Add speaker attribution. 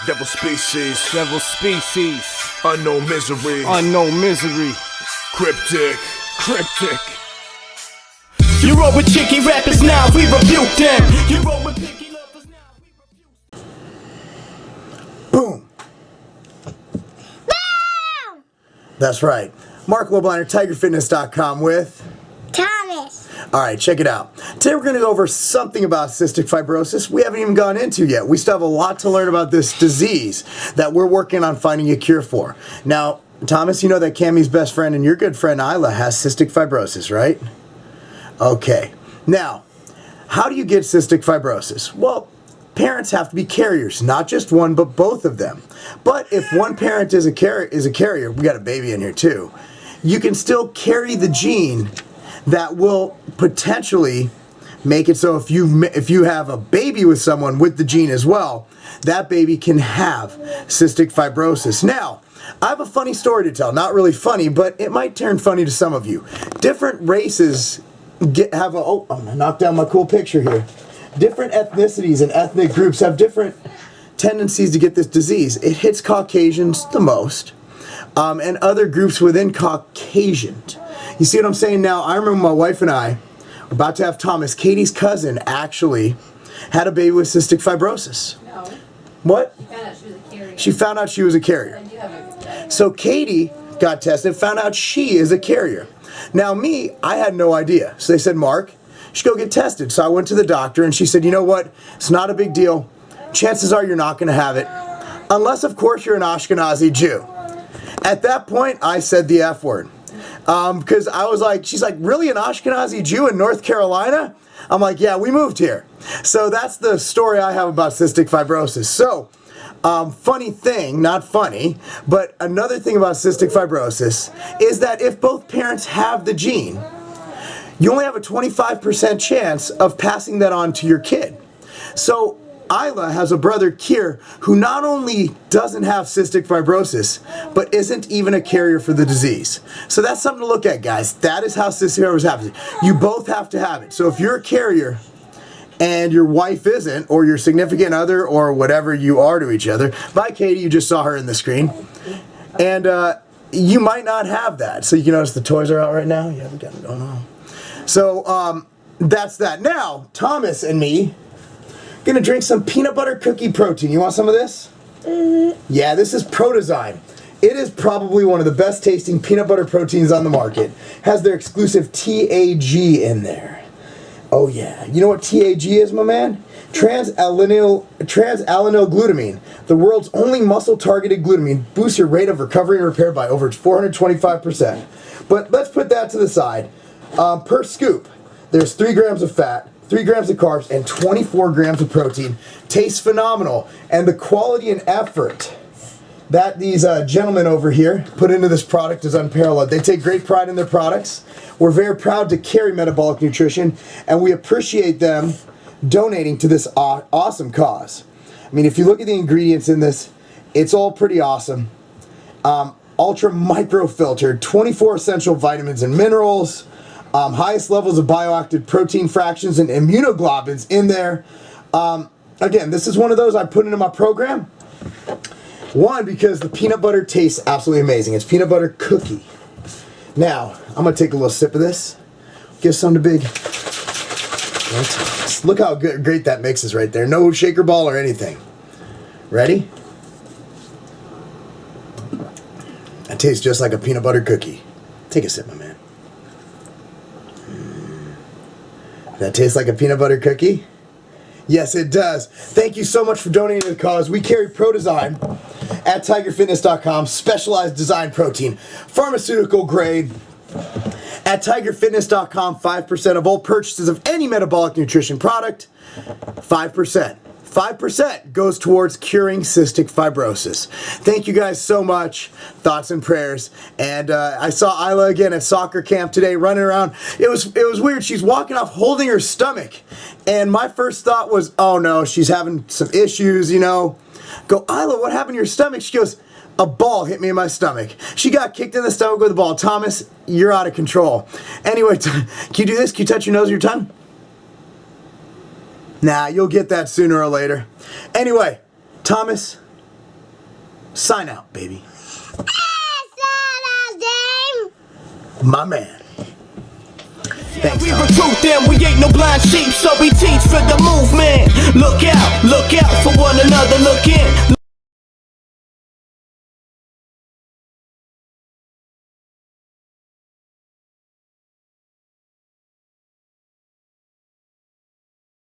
Speaker 1: Devil species,
Speaker 2: Several species,
Speaker 1: unknown misery,
Speaker 2: unknown misery,
Speaker 1: cryptic.
Speaker 2: cryptic. You roll with chicky rappers now, we rebuke them. You roll with picky lovers now, we rebuke them.
Speaker 3: Boom. That's right. Marc Lobliner, TigerFitness.com with
Speaker 4: Thomas.
Speaker 3: Alright, check it out. Today we're going to go over something about cystic fibrosis we haven't even gone into yet. We still have a lot to learn about this disease that we're working on finding a cure for. Now, Thomas, you know that Cammie's best friend and your good friend Isla has cystic fibrosis, right? Okay. Now, how do you get cystic fibrosis? Well, parents have to be carriers, not just one, but both of them. But if one parent is a carrier, we got a baby in here too, you can still carry the gene that will potentially make it so if you have a baby with someone with the gene as well, that baby can have cystic fibrosis. Now, I have a funny story to tell. Not really funny, but it might turn funny to some of you. Different races I'm gonna knock down my cool picture here. Different ethnicities and ethnic groups have different tendencies to get this disease. It hits Caucasians the most, and other groups within Caucasian. You see what I'm saying now? I remember my wife and I were about to have Thomas. Katie's cousin actually had a baby with cystic fibrosis.
Speaker 5: No.
Speaker 3: What?
Speaker 5: She found out she was a carrier.
Speaker 3: She found out she was a carrier.
Speaker 5: And you have a
Speaker 3: So Katie got tested, found out she is a carrier. Now me, I had no idea. So they said, Mark, you should go get tested. So I went to the doctor and she said, you know what? It's not a big deal. Chances are you're not going to have it. Unless, of course, you're an Ashkenazi Jew. At that point, I said the F word. Because I was like, she's like, really, an Ashkenazi Jew in North Carolina? I'm like, yeah, we moved here. So that's the story I have about cystic fibrosis. So, funny thing, not funny, but another thing about cystic fibrosis is that if both parents have the gene, you only have a 25% chance of passing that on to your kid. So Isla has a brother, Kier, who not only doesn't have cystic fibrosis, but isn't even a carrier for the disease. So that's something to look at, guys. That is how cystic fibrosis happens. You both have to have it. So if you're a carrier and your wife isn't, or your significant other, or whatever you are to each other, bye Katie, you just saw her in the screen, and you might not have that. So you can notice the toys are out right now. You haven't got it going on. So that's that. Now, Thomas and me gonna drink some peanut butter cookie protein. You want some of this? Yeah, this is Protozyme. It is probably one of the best tasting peanut butter proteins on the market. Has their exclusive TAG in there. Oh yeah. You know what TAG is, my man? Trans-alanine glutamine. The world's only muscle-targeted glutamine boosts your rate of recovery and repair by over 425%. But let's put that to the side. Per scoop, there's 3 grams of fat, 3 grams of carbs, and 24 grams of protein. Tastes phenomenal. And the quality and effort that these gentlemen over here put into this product is unparalleled. They take great pride in their products. We're very proud to carry Metabolic Nutrition, and we appreciate them donating to this awesome cause. I mean, if you look at the ingredients in this, it's all pretty awesome. Ultra microfiltered, 24 essential vitamins and minerals, highest levels of bioactive protein fractions and immunoglobulins in there. Again, this is one of those I put into my program. One, because the peanut butter tastes absolutely amazing. It's peanut butter cookie. Now, I'm going to take a little sip of this. Give some to Big. Look how great that mixes right there. No shaker ball or anything. Ready? That tastes just like a peanut butter cookie. Take a sip, my man. That tastes like a peanut butter cookie? Yes, it does. Thank you so much for donating to the cause. We carry Protozyme at TigerFitness.com, specialized design protein, pharmaceutical grade. At TigerFitness.com, 5% of all purchases of any metabolic nutrition product, 5%. 5% goes towards curing cystic fibrosis. Thank you guys so much. Thoughts and prayers. And I saw Isla again at soccer camp today running around. It was weird. She's walking off holding her stomach. And my first thought was, oh no, she's having some issues, you know. Go, Isla, what happened to your stomach? She goes, a ball hit me in my stomach. She got kicked in the stomach with a ball. Thomas, you're out of control. Anyway, can you do this? Can you touch your nose or your tongue? Nah, you'll get that sooner or later. Anyway, Thomas, Sign out, baby. My man. Thanks,
Speaker 2: We
Speaker 3: Tom.
Speaker 2: recruit them, we ain't no blind sheep, so we teach for the movement. Look out for one another, look in.